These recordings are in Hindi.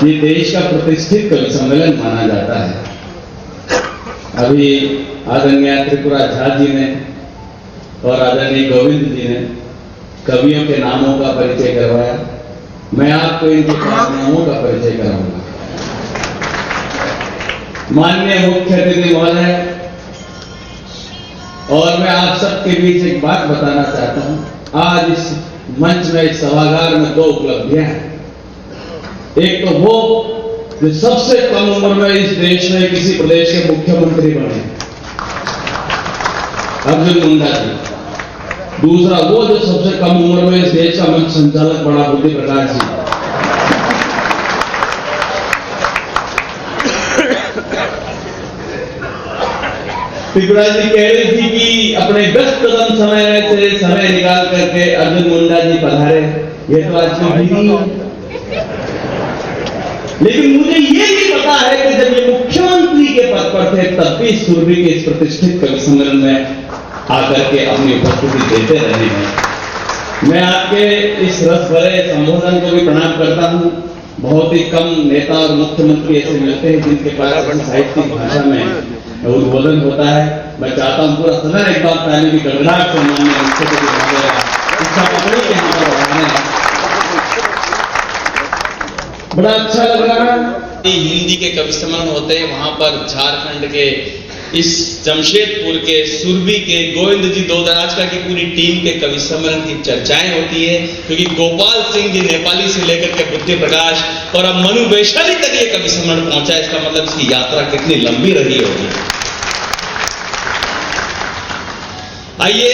ये देश का प्रतिष्ठित कवि सम्मेलन माना जाता है। अभी आदरणीय त्रिपुरा झा जी ने और आदरणीय गोविंद जी ने कवियों के नामों का परिचय करवाया। मैं आपको इनके कारनामों का परिचय कराऊंगा। माननीय मुख्य अतिथि महोदय, और मैं आप सबके बीच एक बात बताना चाहता हूं। आज इस मंच में, इस सभागार में 2 उपलब्धियां हैं। एक तो वो जो सबसे कम उम्र में इस देश में किसी प्रदेश के मुख्यमंत्री बने, अर्जुन मुंडा जी। दूसरा वो जो सबसे कम उम्र में इस देश का मंच संचालक बना, बुद्धि प्रकाश जी। त्रिपुरा जी कह रही थी कि अपने व्यस्ततम समय में से समय निकाल करके अर्जुन मुंडा जी पधारे। ये तो आज नहीं है, लेकिन मुझे ये भी पता है कि जब ये मुख्यमंत्री के पद पर थे तब भी सुरभि के इस प्रतिष्ठित कवि सम्मेलन में आकर के अपनी उपस्थिति देते रहे हैं। मैं आपके इस रस भरे संबोधन को भी प्रणाम करता हूं। बहुत ही कम नेता और मुख्यमंत्री ऐसे मिलते हैं जिनके पास साहित्यिक भाषा में उद्बोधन होता है। मैं चाहता हूं पूरा सदन एक बार पहले भी गड़गड़ाहट से माननीय मुख्यमंत्री शिक्षा पकड़ी के यहाँ पर बढ़ाने। बड़ा अच्छा लग रहा है। हिंदी के कवि सम्मेलन होते हैं, वहां पर झारखंड के इस जमशेदपुर के, सुरभि के, गोविंद जी दोदराजका की पूरी टीम के कवि सम्मेलन की चर्चाएं होती है। क्योंकि गोपाल सिंह जी नेपाली से लेकर के बुद्धि प्रकाश और अब मनु वैशाली तक ये कवि सम्मेलन पहुंचा। इसका मतलब इसकी यात्रा कितनी लंबी रही होगी। आइए,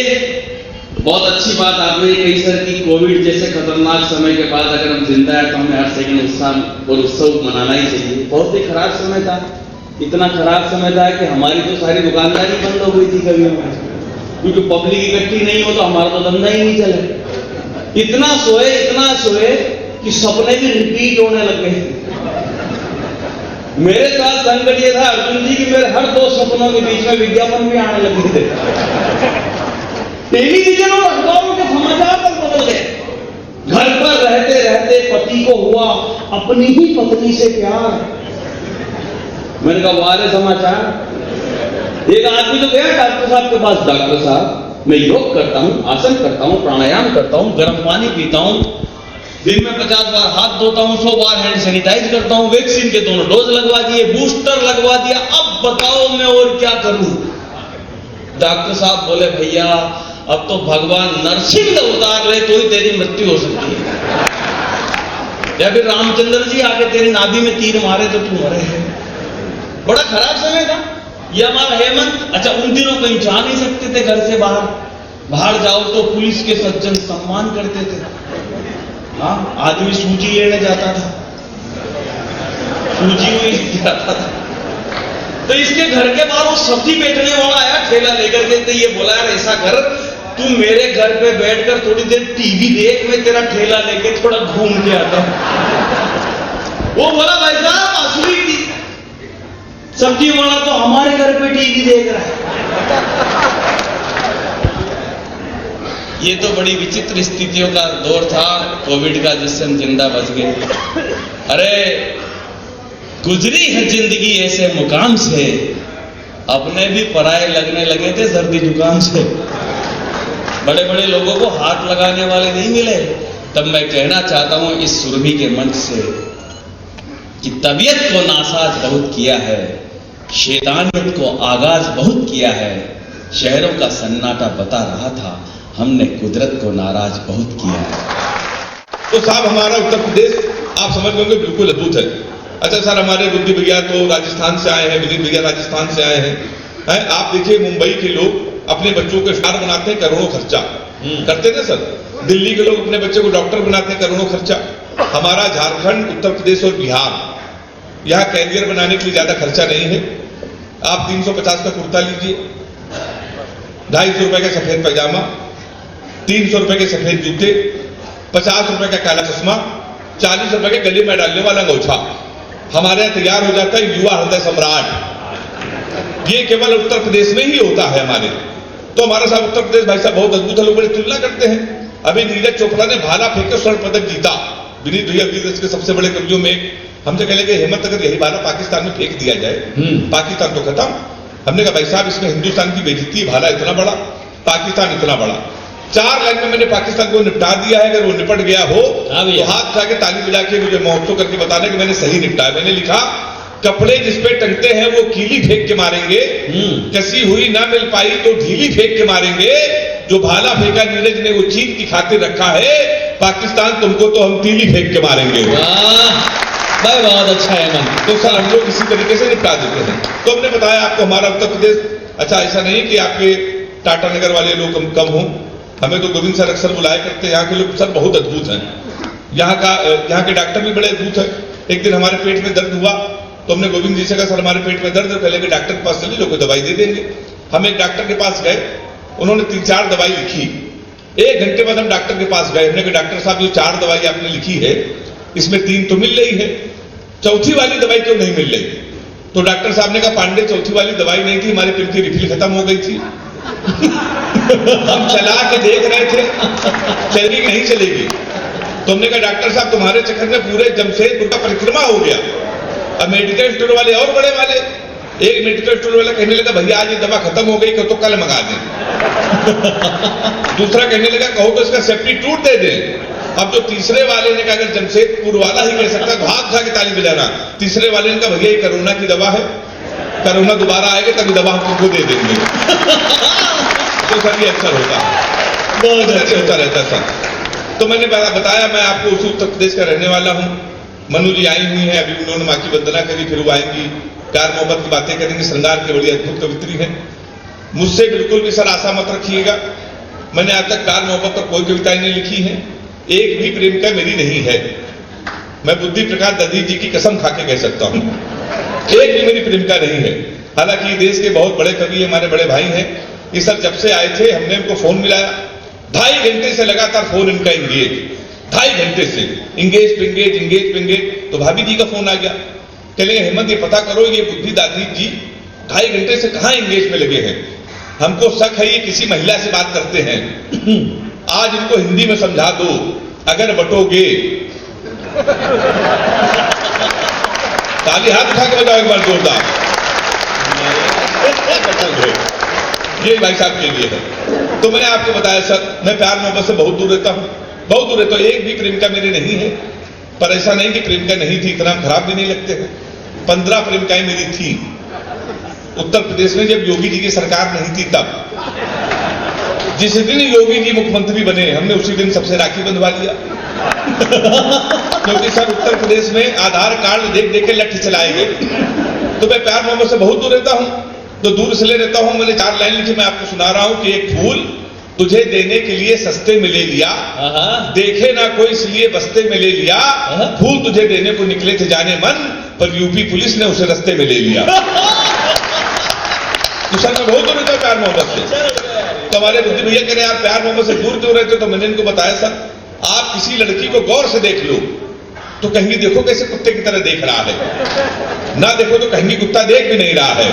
बहुत अच्छी बात आपने कही सर कि कोविड जैसे खतरनाक समय के बाद अगर हम जिंदा है तो हमें हर सेकंड उत्साह और उत्सव मनाना ही चाहिए। बहुत ही खराब समय था, इतना खराब समय था कि हमारी तो सारी दुकानदारी बंद हो गई थी कवियों में, क्योंकि पब्लिक इकट्ठी नहीं हो तो हमारा तो धंधा ही नहीं चले। इतना सोए कि सपने भी रिपीट होने लग गए। मेरे साथ संकट ये था अर्जुन जी कि मेरे हर 2 सपनों के बीच में विज्ञापन भी आने लगे थे। टेलीविजन और अखबारों के समाचार तक बदल गए। घर पर रहते रहते पति को हुआ अपनी ही पत्नी से प्यार। मैंने कहा वारे समाचार। एक आदमी तो गया डॉक्टर साहब के पास, डॉक्टर साहब मैं योग करता हूं, आसन करता हूं, प्राणायाम करता हूं, गर्म पानी पीता हूं, दिन में 50 बार हाथ धोता हूं, 100 बार हैंड सैनिटाइज करता हूं, वैक्सीन के 2 डोज लगवा दिए, बूस्टर लगवा दिया, अब बताओ मैं और क्या करूं। डॉक्टर साहब बोले भैया अब तो भगवान नरसिंह अवतार ले तो ही तेरी मृत्यु हो सकती है, या फिर रामचंद्र जी आके तेरी नाभि में तीर मारे तो तू मरे। बड़ा खराब समय था ये हमारा हेमंत। अच्छा, उन दिनों कहीं जा नहीं सकते थे घर से बाहर जाओ तो पुलिस के सज्जन सम्मान करते थे। हाँ, आदमी सूजी लेने जाता था, सूजी में जाता था तो इसके घर के बाहर वो सब्जी बेचने वाला आया ठेला लेकर के, तो ये बोला यार ऐसा कर तू मेरे घर पे बैठकर थोड़ी देर टीवी देख, मैं तेरा ठेला लेके थोड़ा घूम के आता हूं। वो बोला भाई साहब असली सब्जी वाला तो हमारे घर पे टीवी देख रहा है। ये तो बड़ी विचित्र स्थितियों का दौर था कोविड का, जिससे हम जिंदा बच गए। अरे गुजरी है जिंदगी ऐसे मुकाम से, अपने भी पराये लगने लगे थे सर्दी जुकाम से। बड़े बड़े लोगों को हाथ लगाने वाले नहीं मिले। तब मैं कहना चाहता हूं इस सुरभि के मंच से कि तबीयत को नासाज बहुत किया है, शैतानियत को आगाज बहुत किया है। शहरों का सन्नाटा बता रहा था, हमने कुदरत को नाराज बहुत किया है। तो साहब हमारा उत्तर प्रदेश आप समझ गए बिल्कुल अद्भुत है। अच्छा सर, हमारे बुद्धि भैया तो राजस्थान से आए हैं, विनीत भैया राजस्थान से आए हैं। आप देखिए मुंबई के लोग अपने बच्चों को स्टार बनाते हैं, करोड़ों खर्चा करते थे सर। दिल्ली के लोग अपने बच्चे को डॉक्टर बनाते हैं, करोड़ों खर्चा। हमारा झारखंड, उत्तर प्रदेश और बिहार, यहां कैरियर बनाने के लिए ज्यादा खर्चा नहीं है। आप 350 का कुर्ता लीजिए, 250 रुपए का सफेद पैजामा, 300 रुपए के सफेद जूते, 50 रुपए का काला चश्मा, 40 रुपए के गले में डालने वाला अंगोछा हमारे यहां तैयार हो जाता है युवा हृदय सम्राट। ये केवल उत्तर प्रदेश में ही होता है हमारे। तो हमारा साहब उत्तर प्रदेश भाई साहब बहुत अद्भुत है। लोग बड़ी तुलना करते हैं। अभी नीरज चोपड़ा ने भाला फेंक कर स्वर्ण पदक जीता। विनीत भैया के सबसे बड़े कवियों में हमसे कहने लगे हेमंत अगर यही भाला पाकिस्तान में फेंक दिया जाए पाकिस्तान तो खत्म। हमने कहा भाई साहब इसमें हिंदुस्तान की बेइज्जती है, भाला इतना बड़ा, पाकिस्तान इतना बड़ा। 4 लाइन में मैंने पाकिस्तान को निपटा दिया है। अगर वो निपट गया हो तो हाथ उठा के ताली बजा के मुझे महोत्सव करके बताना कि मैंने सही निपटाया। मैंने लिखा कपड़े जिसपे टंगते हैं वो कीली फेंक के मारेंगे, कसी हुई ना मिल पाई तो ढीली फेंक के मारेंगे, जो भाला फेंका नीरज ने वो चीन की खातिर रखा है, पाकिस्तान तुमको तो हम तीली फेंक के मारेंगे। भाई बहुत अच्छा है मन। तो सर हम लोग इसी तरीके से निपटा देते हैं। तो हमने बताया आपको हमारा उत्तर प्रदेश अच्छा ऐसा नहीं कि आपके टाटा नगर वाले लोग कम हों। हमें तो गोविंद सर अक्सर बुलाया करते हैं। यहाँ के लोग सर बहुत अद्भुत हैं। यहाँ के डॉक्टर भी बड़े अद्भुत हैं। एक दिन हमारे पेट में दर्द हुआ तो हमने गोविंद जी से कहा सर हमारे पेट में दर्द है, पहले डॉक्टर के पास चलिए, लोग दवाई दे देंगे। हम एक डॉक्टर के पास गए, उन्होंने 3-4 दवाई लिखी। 1 घंटे बाद हम डॉक्टर के पास गए। हमने कहा डॉक्टर साहब जो 4 दवाई आपने लिखी है इसमें 3 तो मिल रही है, चौथी वाली दवाई क्यों नहीं मिल रही? तो डॉक्टर साहब ने कहा पांडे चौथी वाली दवाई नहीं थी, हमारे पिल की रिफिल खत्म हो गई थी। हम चला के देख रहे थे चलेगी नहीं चलेगी। तो हमने कहा डॉक्टर साहब तुम्हारे चक्कर में पूरे जमशेदपुर का परिक्रमा हो गया। अब मेडिकल स्टोर वाले और बड़े वाले, एक मेडिकल स्टोर वाला कहने लगा भैया आज ये दवा खत्म हो गई तो कल मंगा दें। दूसरा कहने लगा कहो तो इसका सब्स्टिट्यूट दे दें। अब जो तीसरे वाले ने कहा अगर जमशेदपुर वाला ही कह सकता तो हाथ उठा के ताली बजाना। तीसरे वाले ने कहा भैया ये कोरोना की दवा है, कोरोना दोबारा आएगा तभी दवा हम तुमको दे देंगे। तो सर ये अक्सर होता है, बहुत अच्छा होता रहता सर। तो मैंने बताया मैं आपको उसी उत्तर प्रदेश का रहने वाला हूं। मनु जी आई हुई हैं, अभी उन्होंने माँ की वंदना करी, फिर वो आएंगी, प्यार मोहब्बत की बातें करेंगी, श्रृंगार की बड़ी अद्भुत कवित्री है। मुझसे बिल्कुल भी सर आशा मत रखिएगा। मैंने आज तक प्यार मोहब्बत पर कोई कविताएं नहीं लिखी है, एक भी प्रेमिका मेरी नहीं है। मैं बुद्धि प्रकाश दधी जी की कसम खा के कह सकता हूं, एक भी मेरी प्रेमिका नहीं है। हालांकि देश के बहुत बड़े कवि हमारे बड़े भाई हैं, ये सर जब से आए थे हमने उनको फोन मिलाया, 2.5 घंटे से लगातार फोन इनका इंगेज, 2.5 घंटे से इंगेज पे। तो भाभी जी का फोन आ गया, कहने हेमंत ये पता करो ये बुद्धि दादी जी 2.5 घंटे से कहां इंगेज में लगे हैं, हमको शक है ये किसी महिला से बात करते हैं, आज इनको हिंदी में समझा दो अगर बटोगे। ताली हाथ उठा के बताओ एक बार जोरदार। ये भाई साहब के लिए है। तो मैंने आपको बताया सर मैं प्यार मोहब्बत से बहुत दूर रहता हूं, बहुत दूर रहता हूं। एक भी प्रेमिका मेरी नहीं है, पर ऐसा नहीं कि प्रेमिका नहीं थी, इतना खराब भी नहीं लगते हैं। 15 प्रेमिकाएं मेरी थी उत्तर प्रदेश में जब योगी जी की सरकार नहीं थी तब। जिस दिन योगी जी मुख्यमंत्री बने हमने उसी दिन सबसे राखी बंधवा लिया। क्योंकि सर उत्तर प्रदेश में आधार कार्ड देख देख के लठ चलाए गए। तो मैं प्यार मोहब्बत से बहुत दूर रहता हूं, तो दूर इसलिए रहता हूं, मैंने 4 लाइन लिखी, मैं आपको सुना रहा हूं कि एक फूल तुझे देने के लिए सस्ते में ले लिया, देखे ना कोई इसलिए बस्ते में ले लिया, फूल तुझे देने को निकले थे जाने मन, पर यूपी पुलिस ने उसे रस्ते में ले लिया। तो सर मैं बहुत दूर रहता हूं प्यार मोहब्बत से। तो हमारे बुद्धि भैया कह रहे आप प्यार मोहब्बत से दूर क्यों रहते हो? तो मैंने इनको बताया सर आप किसी लड़की को गौर से देख लो तो कहेंगे देखो कैसे कुत्ते की तरह देख रहा है, ना देखो तो कहेंगे कुत्ता देख भी नहीं रहा है।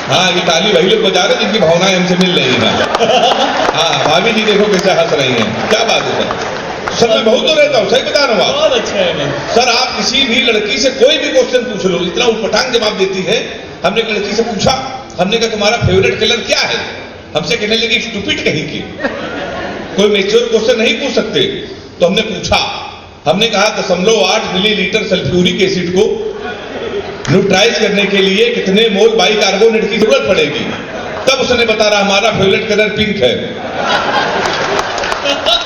हाँ ये ताली वही लोग बजा रहे जिनकी भावनाएं हमसे मिल रही हैं। हाँ भाभी जी देखो कैसे हंस रही हैं, क्या बात है सर। सर मैं बहुत दूर रहता हूँ, सही बता रहा हूँ। बहुत अच्छा है सर आप किसी भी लड़की से कोई भी क्वेश्चन पूछ लो, इतना उटपटांग जवाब देती है। हमने एक लड़की से पूछा, हमने कहा तुम्हारा फेवरेट कलर क्या है? हमसे कहने लगी स्टूपिड कहीं की, कोई मेच्योर क्वेश्चन नहीं पूछ सकते। तो हमने पूछा, हमने कहा 0.8 मिलीलीटर सल्फ्यूरिक एसिड को न्यूट्राइज करने के लिए कितने मोल बाइकार्बोनेट की जरूरत पड़ेगी? तब उसने बता रहा हमारा फेवरेट कलर पिंक है।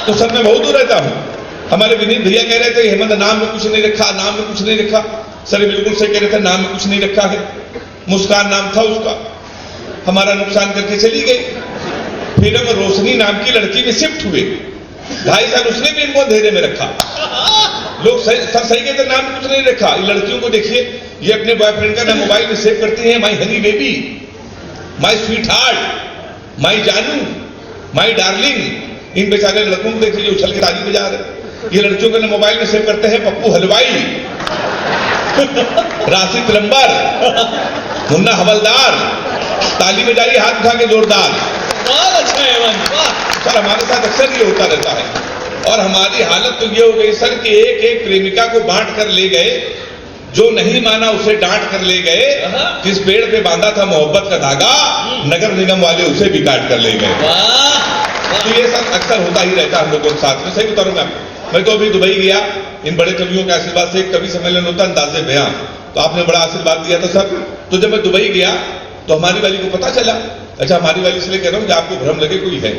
तो सर मैं बहुत दूर रहता हूं। हमारे विनीत भैया कह रहे थे हेमंत नाम में कुछ नहीं रखा, नाम में कुछ नहीं रखा। सर बिल्कुल से कह रहे थे नाम में कुछ नहीं रखा है। मुस्कान नाम था उसका, हमारा नुकसान करके चली गई। फिर हम रोशनी नाम की लड़की में शिफ्ट हुए, 2.5 साल उसने भी इनको अंधेरे में रखा। लोग सर सही कहते नाम में कुछ नहीं रखा। इन लड़कियों को देखिए ये अपने बॉयफ्रेंड का नाम मोबाइल में सेव करती हैं, my honey baby, my sweetheart, my जानू, माई डार्लिंग। इन बेचारे लड़कों को देखिए जो उछल के ताली बजा रहे। ये लड़कियों का मोबाइल में सेव करते हैं पप्पू हलवाई, राशि प्लम्बर, मुन्ना हवलदार। ताली बजाइए हाथ उठा के जोरदार। बहुत अच्छा है मन। सर हमारे साथ अक्सर ये होता रहता है। और हमारी हालत तो ये हो गई सर कि एक एक प्रेमिका को बांट कर ले गए, जो नहीं माना उसे डांट कर ले गए, जिस पेड़ पे बांधा था मोहब्बत का धागा नगर निगम वाले उसे भी काट कर ले गए। तो ये सब अक्सर होता ही रहता है हम लोगों के साथ में। सही बता रहा हूं मैं तो अभी दुबई गया, इन बड़े कवियों के आशीर्वाद से एक कवि सम्मेलन होता अंदाजे बयां, तो आपने बड़ा आशीर्वाद दिया था सर। तो जब मैं दुबई गया तो हमारी वाली को पता चला, अच्छा हमारी वाली इसलिए कह रहा हूं कि आपको भ्रम लगे कोई है,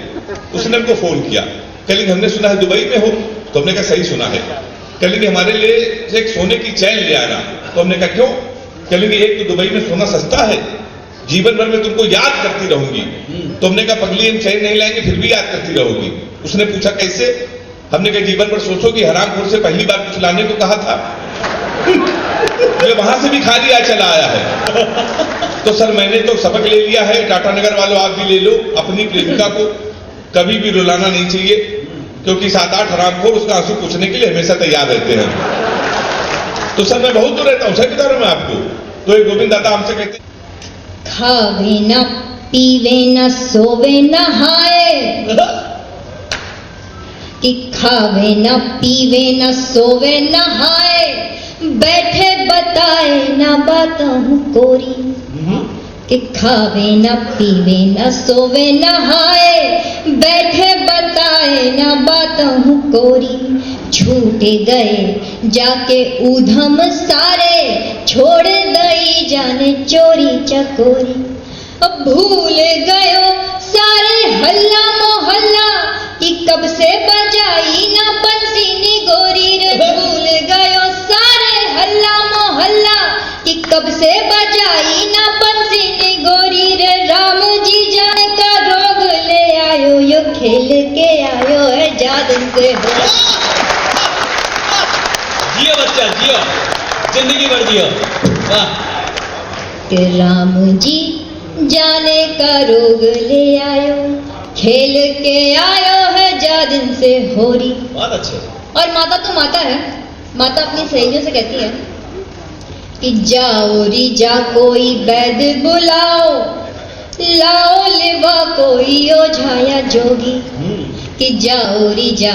उसने हमको फोन किया, कह लेंगे हमने सुना है दुबई में हो, तो हमने कहा सही सुना है, कह लेंगे हमारे लिए एक सोने की चैन ले आना, तो हमने कहा क्यों, कह लेंगे एक तो दुबई में सोना सस्ता है, जीवन भर में तुमको याद करती रहूंगी। तो हमने कहा पगली हम चैन नहीं लाएंगे फिर भी याद करती रहोगी। उसने पूछा कैसे, हमने कहा जीवन भर सोचोगी हरामखोर से पहली बार कुछ लाने को कहा था, ये वहां से भी खाली आ चला आया है। तो सर मैंने तो सबक ले लिया है, टाटा नगर वालों आप भी ले लो, अपनी प्रेमिका को कभी भी रुलाना नहीं चाहिए, क्योंकि 7-8 हरामखोर उसका आंसू पूछने के लिए हमेशा तैयार रहते हैं। तो सर मैं बहुत दूर रहता हूं, सही बता रहा हूं मैं आपको। तो एक गोविंद दादा हमसे कहते खावे न पीवे न सोवे नहाए, कि खावे न पीवे न सोवे नहाए, बैठे बताए न बताऊं कोरी, कि खावे न पीवे न सोवे नहाए, बैठे बताए न बताऊं कोरी, छूटे गए जाके ऊधम सारे, छोड़ दई जाने चोरी चकोरी, अब भूल गयो सारे हल्ला मोहल्ला, कि कब से बजाई ना बंसी नी गोरी रे, भूल गयो सारे हल्ला मोहल्ला, कि कब से बजाई ना बंसी नी गोरी रे, राम जी जाने का रोग ले आयो, यो खेल के आयो है जादन से हो। जियो बच्चा जियो, जिंदगी भर जियो, वाह। कि राम जी जाने का रोग ले आयो, खेल के आयो है जादन से होरी। बहुत अच्छे। और माता तो माता है, माता अपनी सहेलियों से कहती है कि जाओ री जा कोई वैद बुलाओ, लाओ लिवा कोई ओझा या जोगी, कि जाओ री जा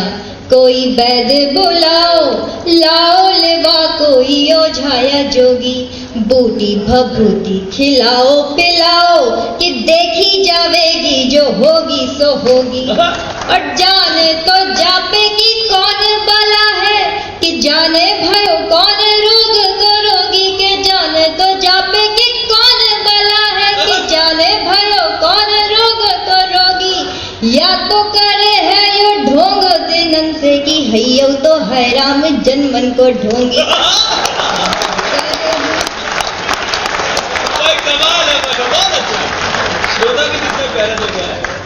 कोई वैद बुलाओ, लाओ लिवा कोई ओझा या जोगी, बूटी भभूति खिलाओ पिलाओ, कि देखी जावेगी जो होगी सो होगी, और जाने तो जापेगी कौन बला है, कि जाने भयो कौन रोग को रोगी, के जाने तो जापेगी कौन बला है, कि जाने भयो कौन रोग को रोगी, या तो करे है यो ढोंग दिनन से, कि हैयो तो है राम जन्मन को ढोंगी।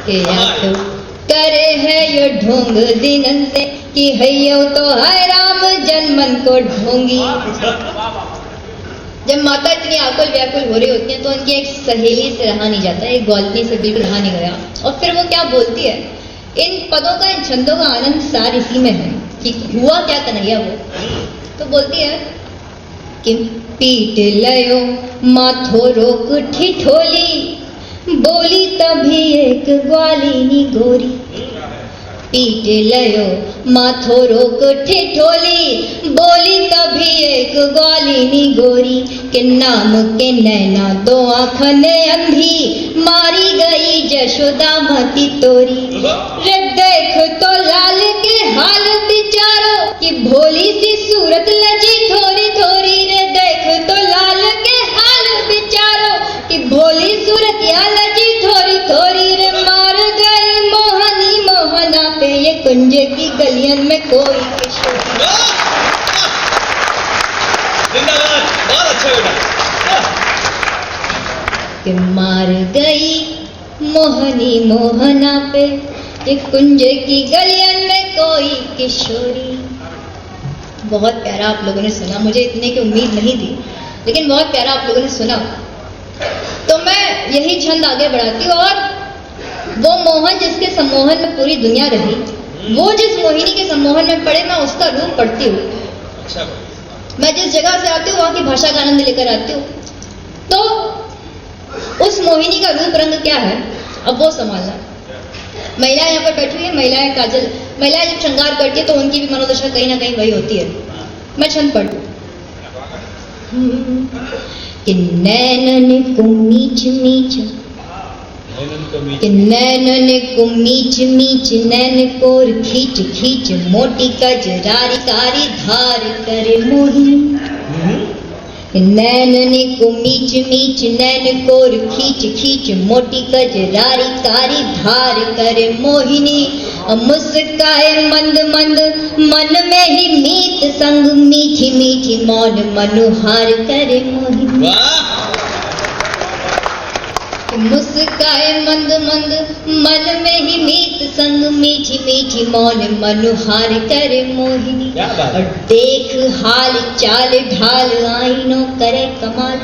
कि या तो करे है यो ढोंग दिनन से, कि हैयो तो है राम जन्मन को ढोंगी। जब माता इतनी आकुल व्याकुल हो रही होती है तो उनकी एक सहेली से रहा नहीं जाता, एक ग्वालनी से बिल्कुल रहा नहीं गया, और फिर वो क्या बोलती है, इन पदों का इन छंदों का आनंद सार इसी में है कि हुआ क्या कन्हैया वो। तो बोलती है कि पीट लयो माथो रोक ठिठोली, बोली तभी एक ग्वालिनी गोरी, पीट लयो माथो रोक ठिठोली, बोली तभी एक ग्वालिनी गोरी, के नाम के नैना दो आँखन अंधी, मारी गई जशोदा मती तोरी, रे देख तो लाल के हाल बिचारो, कि भोली सी सूरत लजी थोड़ी थोड़ी, रे देख तो लाल के हाल बिचारो, कि भोली सूरत या लजी थोड़ी थोड़ी, रे मार गई मोहनी मोहना पे ये कुंज की गलियन में कोई किशोर। जिंदाबाद, बहुत अच्छा बेटा। कि मार गई मोहनी मोहना पे ये कुंज की गलियन में कोई किशोरी। बहुत प्यारा आप लोगों ने सुना, मुझे इतने की उम्मीद नहीं थी, लेकिन बहुत प्यारा आप लोगों ने सुना। तो मैं यही छंद आगे बढ़ाती हूँ, और वो मोहन जिसके सम्मोहन में पूरी दुनिया रही, वो जिस मोहिनी के सम्मोहन में पड़े, मैं उसका रूप पढ़ती हूँ। अच्छा। मैं जिस जगह से आती हूँ वहां की भाषा का आनंद लेकर आती हूँ। तो उस मोहिनी का रूप रंग क्या है, अब वो संभालना। महिलाएं यहाँ पर बैठी हुई है, महिलाएं जब श्रृंगार करती है तो उनकी भी मनोदशा कहीं ना कहीं वही होती है। मैं छंद पढ़ कि नैनन को मीच मीच, कि नैनन को मीच मीच, नैन कोर खींच खींच, मोटी कजरारी कारी धार करे मोहिनी। नैनन को मीच मीच, नैन कोर खींच खींच, मोटी कजरारी कारी धार करे मोहिनी। मुस्काए मंद मंद, मन में ही मीत संग, मीठी मीठी मौन मनुहार करे मोहिनी। मुस्काए मंद मंद, मन में ही मीत संग, मीठी मीठी मौन मनुहार करे मोहिनी। देख हाल चाल ढाल, आईनो करे कमाल।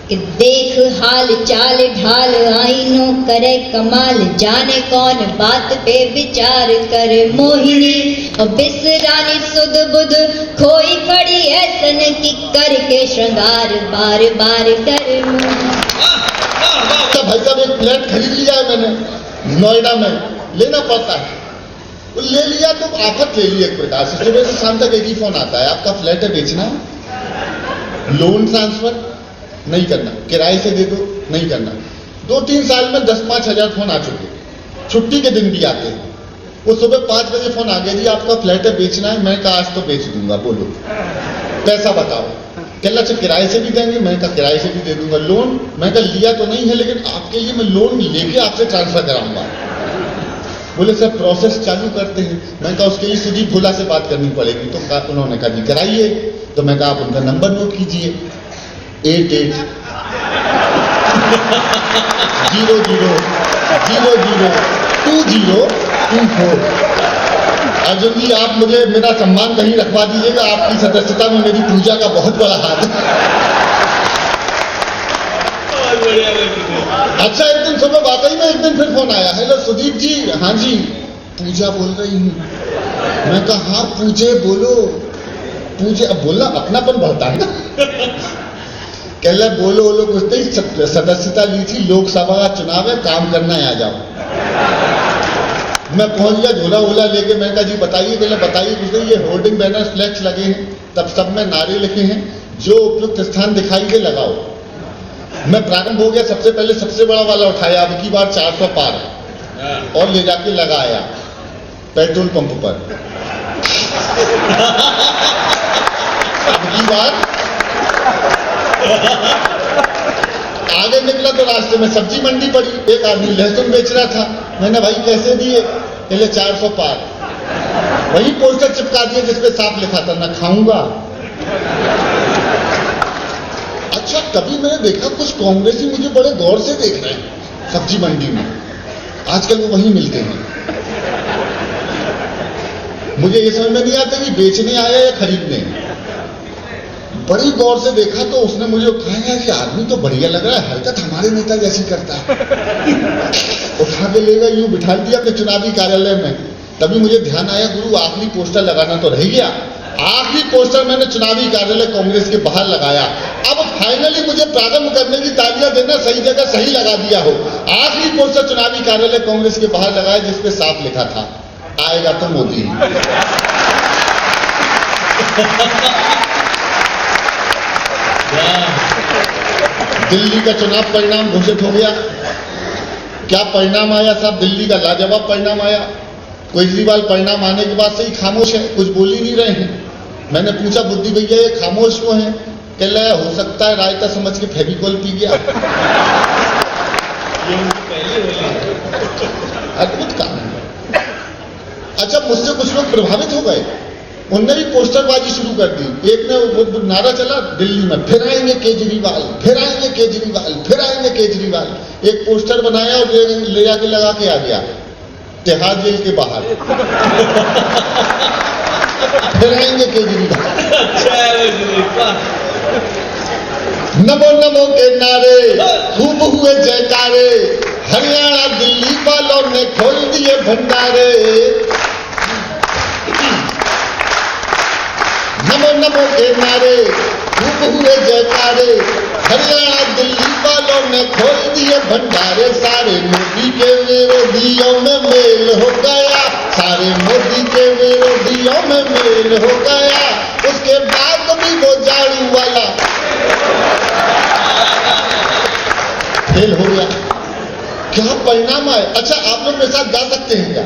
कि देख हाल चाल ढाल, आईनो करे कमाल, जाने कौन बात पे विचार करे मोहिनी। बिसरानी सुध बुध, खोई खड़ी ऐसन की, करके श्रृंगार बार बार करे मोहिनी। भाई साहब एक फ्लैट खरीद लिया है मैंने नोएडा में, लेना पड़ता है, वो ले लिया तो आफत ले ली एक प्रकार से। सुबह से शाम तक एक ही फोन आता है, आपका फ्लैट है बेचना, लोन ट्रांसफर नहीं करना, किराए से दे दो नहीं करना। 2-3 साल में 10-5 हजार फोन आ चुके, छुट्टी के दिन भी आते हैं। वो सुबह 5 बजे फोन आ गया, जी आपका फ्लैट है बेचना है। मैं कहा आज तो बेच दूंगा, बोलो पैसा बताओ। कहला अच्छा किराए से भी देंगे, मैं कहा किराए से भी दे दूंगा। लोन, मैं कहा लिया तो नहीं है लेकिन आपके लिए मैं लोन लेके आपसे ट्रांसफर कराऊंगा। बोले सर प्रोसेस चालू करते हैं। मैं कहा उसके लिए सुदीप भोला से बात करनी पड़ेगी। तो उन्होंने कहा जी कराइए। तो मैं कहा आप उनका नंबर नोट कीजिए, 8800002024। अर्जुन जी आप मुझे मेरा सम्मान कहीं रखवा दीजिएगा, आपकी सदस्यता में मेरी पूजा का बहुत बड़ा हाथ है। अच्छा एक दिन सुबह वाकई में एक दिन फिर फोन आया, हेलो सुदीप जी। हाँ जी पूजा बोल रही हूँ। मैं कहा हाँ पूजे बोलो। पूजे अब बोलना अपनापन बढ़ता है ना। कह रहा बोलो बोलो कुछ नहीं, सदस्यता ली थी, लोकसभा का चुनाव है, काम करना है, आ जाओ। मैं पहुंच गया झोला वोला लेके। मैं कहा जी बताइए। कहला बताइए कुछ नहीं, ये होर्डिंग बैनर फ्लैक्स लगे हैं, तब सब में नारे लिखे हैं, जो उपयुक्त स्थान दिखाई दे लगाओ। मैं प्रारंभ हो गया, सबसे पहले सबसे बड़ा वाला उठाया, अब की बार 400 पार, और ले जाके लगाया पेट्रोल पंप पर। अब की बार आगे निकला तो रास्ते में सब्जी मंडी पड़ी, एक आदमी लहसुन बेच रहा था। मैंने भाई कैसे दिए? पहले 400 पार। वही पोस्टर चिपका दिए जिसपे साफ लिखा था ना खाऊंगा। अच्छा कभी मैंने देखा कुछ कांग्रेसी मुझे बड़े गौर से देख रहे हैं सब्जी मंडी में, आजकल वो वहीं मिलते हैं। मुझे ये समझ में नहीं आता कि बेचने आया या खरीदने। बड़ी गौर से देखा तो उसने मुझे कहा कि आदमी तो बढ़िया लग रहा है, हरकत हमारे नेता जैसी करता है। उठा के ले गया, यूं बिठा दिया अपने चुनावी कार्यालय में। तभी मुझे ध्यान आया गुरु आखिरी पोस्टर लगाना तो रह गया। आखिरी पोस्टर मैंने चुनावी कार्यालय कांग्रेस के बाहर लगाया। अब फाइनली मुझे प्रारंभ करने की तालियां देना, सही जगह सही लगा दिया हो। आखिरी पोस्टर चुनावी कार्यालय कांग्रेस के बाहर लगाया जिसपे साफ लिखा था आएगा तो मोदी। दिल्ली का चुनाव परिणाम घोषित हो गया। क्या परिणाम आया साहब? दिल्ली का लाजवाब परिणाम आया। केजरीवाल परिणाम आने के बाद से ही खामोश है, कुछ बोल ही नहीं रहे हैं। मैंने पूछा बुद्धि भैया ये खामोश क्यों है? कह रहा है हो सकता है रायता समझ के फेविकोल पी गया। अद्भुत काम है। अच्छा मुझसे कुछ लोग प्रभावित हो गए, उनने भी पोस्टरबाजी शुरू कर दी। एक ने वो नारा चला दिल्ली में, फिर आएंगे केजरीवाल, फिर आएंगे केजरीवाल, फिर आएंगे केजरीवाल। एक पोस्टर बनाया और ले जाके लगा के आ गया तिहाड़ जेल के बाहर, फिर आएंगे केजरीवाल। नमो नमो के नारे खूब हुए जयकारे, हरियाणा दिल्ली वालों ने खोल दिए भंडारे। नमो नमो के नारे खूब हुए जयकारे, हरियाणा दिल्ली वालों में खोल दिए भंडारे, सारे मोदी के विरोधियों में मेल हो गया, सारे मोदी के विरोधियों में मेल हो गया। उसके बाद भी वो झाड़ू वाला फेल हो गया। क्या परिणाम आए? अच्छा, आप लोग मेरे साथ गा सकते हैं क्या?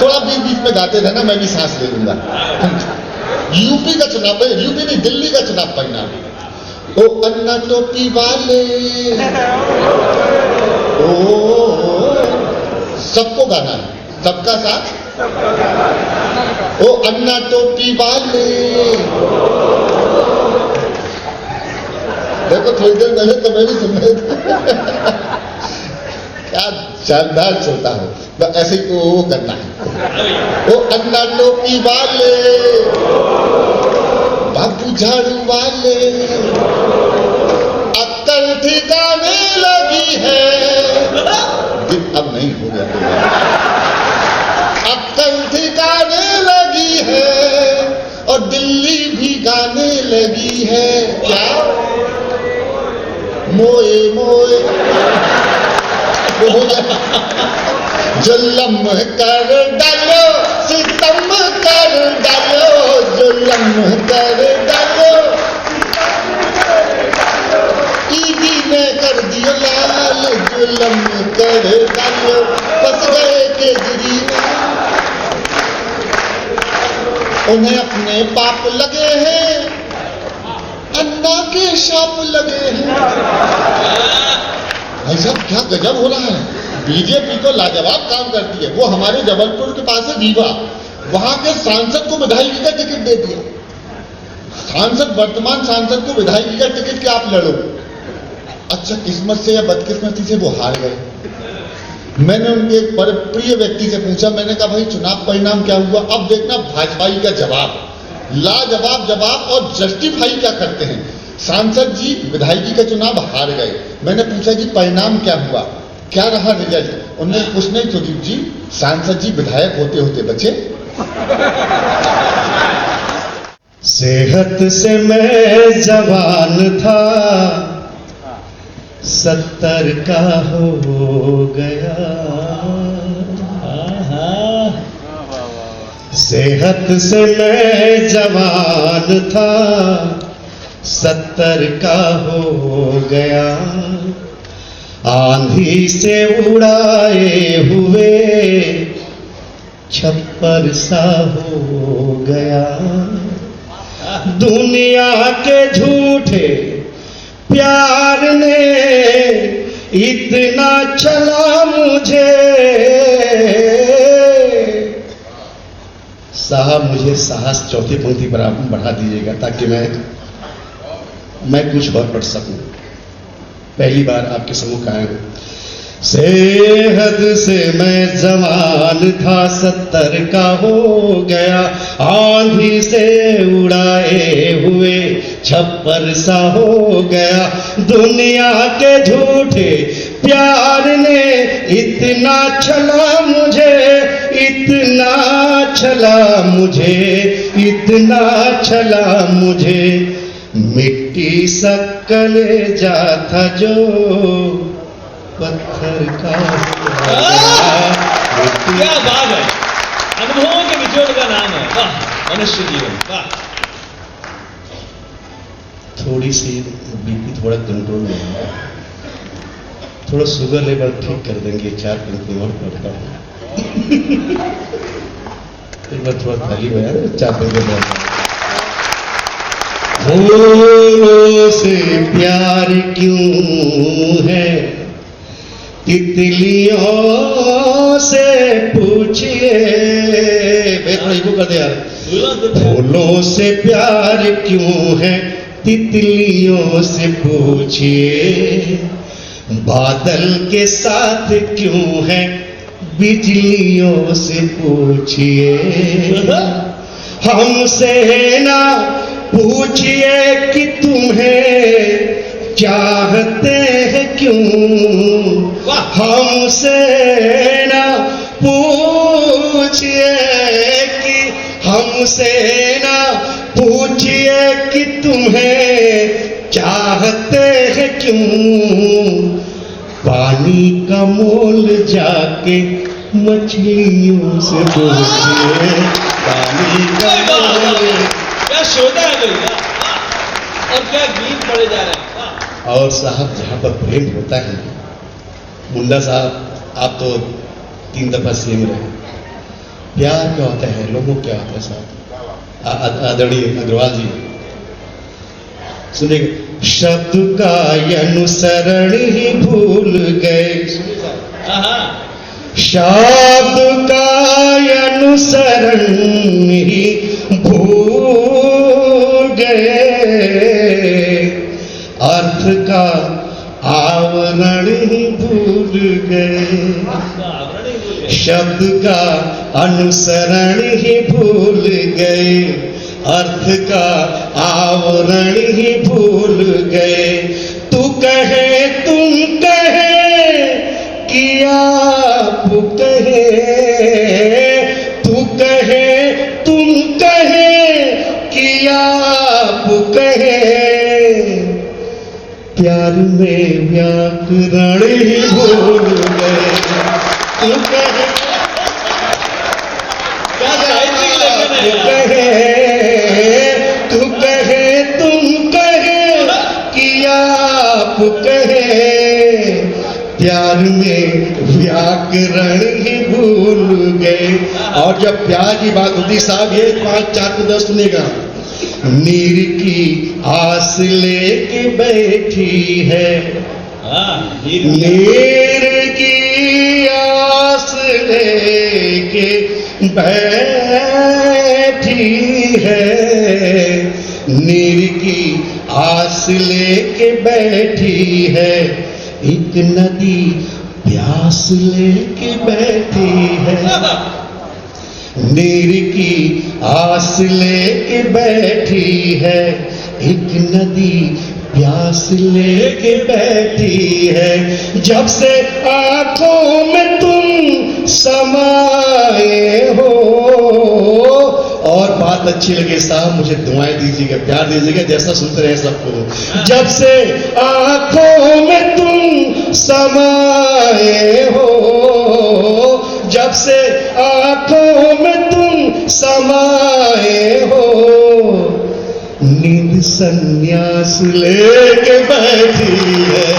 थोड़ा बीच बीच में गाते रहना, मैं भी सांस ले लूंगा। यूपी का चुनाव, यूपी नहीं दिल्ली का चुनाव परिणाम। ओ अन्ना टोपी वाले, ओ सबको गाना है, सबका साथ। ओ अन्ना टोपी वाले, देखो थोड़ी देर पहले तो मैं भी सुन रहे थे। क्या शानदार चलता हो, तो ऐसे ही वो करना है। ओ अन्ना टोपी वाले, बाबू झाड़ू वाले, अक्कल ठिकाने लगी है। अब नहीं हो गया, अक्कल ठिकाने लगी है और दिल्ली भी गाने लगी है। क्या मोए मोए जुल्म कर डालो, सितम कर डालो, जुल्म कर डालो, ईदी ने कर दिया लाल, जुल्म कर डालो, फंस गए केजरीवाल। उन्हें अपने पाप लगे हैं, अन्ना के शाप लगे हैं। भाई साहब क्या गजब हो रहा है। बीजेपी तो लाजवाब काम करती है। वो हमारे जबलपुर के पास है रीवा, वहां के सांसद को विधायकी का टिकट दे दिया। सांसद, वर्तमान सांसद को विधायकी का टिकट कि आप लड़ो। अच्छा, किस्मत से या बदकिस्मती से वो हार गए। मैंने उनके एक बड़े प्रिय व्यक्ति से पूछा, मैंने कहा भाई चुनाव परिणाम क्या हुआ? अब देखना भाजपाई का जवाब, लाजवाब जवाब। और जस्टिफाई क्या करते हैं। सांसद जी विधायकी का चुनाव हार गए। मैंने पूछा जी परिणाम क्या हुआ, क्या रहा रिजल्ट? उन्होंने कुछ नहीं सुदीप जी, सांसद जी विधायक होते होते बचे। सेहत से मैं जवान था, 70 का हो गया। सेहत से मैं जवान था, 70 का हो गया। आंधी से उड़ाए हुए छप्पर सा हो गया। दुनिया के झूठे प्यार ने इतना चला मुझे। साहब मुझे साहस चौथी पंक्ति पर आप बढ़ा दीजिएगा ताकि मैं कुछ और पढ़ सकूं। पहली बार आपके सम्मुख आया हूं। सेहत से मैं जवान था, 70 का हो गया। आंधी से उड़ाए हुए छप्पर सा हो गया। दुनिया के झूठे प्यार ने इतना छला मुझे, इतना छला मुझे, इतना छला मुझे। मिट्टी सा कलेजा था जो पत्थर का। क्या बात है, अनुभवों के निचोड़ का नाम है। वाह, मनुष्य जीवन, वाह। थोड़ी सी बीपी थोड़ा कंट्रोल में है, थोड़ा शुगर लेवल ठीक कर देंगे। 4 पंक्ति और पढ़ता हूँ। एक बार थोड़ा खाली हुआ है, 4 पंक्ति। फूलों से प्यार क्यों है, तितलियों से पूछिए। थोड़ा इको कर दे यार। फूलों से प्यार क्यों है, तितलियों से पूछिए। बादल के साथ क्यों है, बिजलियों से पूछिए। हमसे ना पूछिए कि तुम्हें चाहते हैं क्यों। हमसे ना पूछिए कि, हमसे ना पूछिए कि तुम्हें चाहते हैं क्यों पानी का मोल जाके मछलियों से पूछिए, पानी का मोल। क्या शोधा है भैया, और क्या गीत पढ़े जा रहे हैं। और साहब जहां पर प्रेम होता है, मुंडा साहब आप तो 3 दफा सीएम रहे, प्यार क्या होता है, लोगों क्या होता है साहब। आदरणीय अग्रवाल जी सुनिए, शब्द का अनुसरण ही भूल गए, शब्द का अनुसरण ही भूल गए, अर्थ का आवरण ही भूल गए, शब्द का अनुसरण ही भूल गए, अर्थ का आवरण ही भूल गए। तू कहे तुम कहे कि आप कहे, तू कहे तुम कहे कि आप कहे, प्यार में व्याकरण ही भूल गए। तू कहे तू कहे तुम कहे कि आप कहे, प्यार में व्याकरण ही भूल गए। और जब प्यार की बात होती साहब, ये 5 4 को 10 सुनेगा। नीर की आस लेके बैठी है, नीर की आस लेके बैठी है, नीर की आस लेके बैठी है, एक नदी प्यास लेके बैठी है, नीर की आस लेके बैठी है, एक नदी प्यास लेके बैठी है। जब से आंखों में तुम समाए हो, और बात अच्छी लगे साहब मुझे दुआएं दीजिएगा, प्यार दीजिएगा, जैसा सुनते रहे सबको। जब से आंखों में तुम समाए हो, जब से आंखों में तुम समाए हो, नींद संन्यास लेके बैठी है।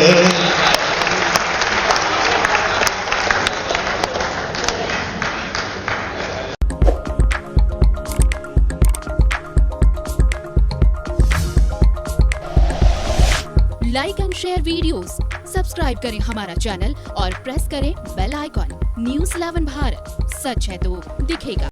Like and share videos, subscribe करें हमारा चैनल और प्रेस करें बेल आइकॉन। न्यूज़ 11 भारत, सच है तो दिखेगा।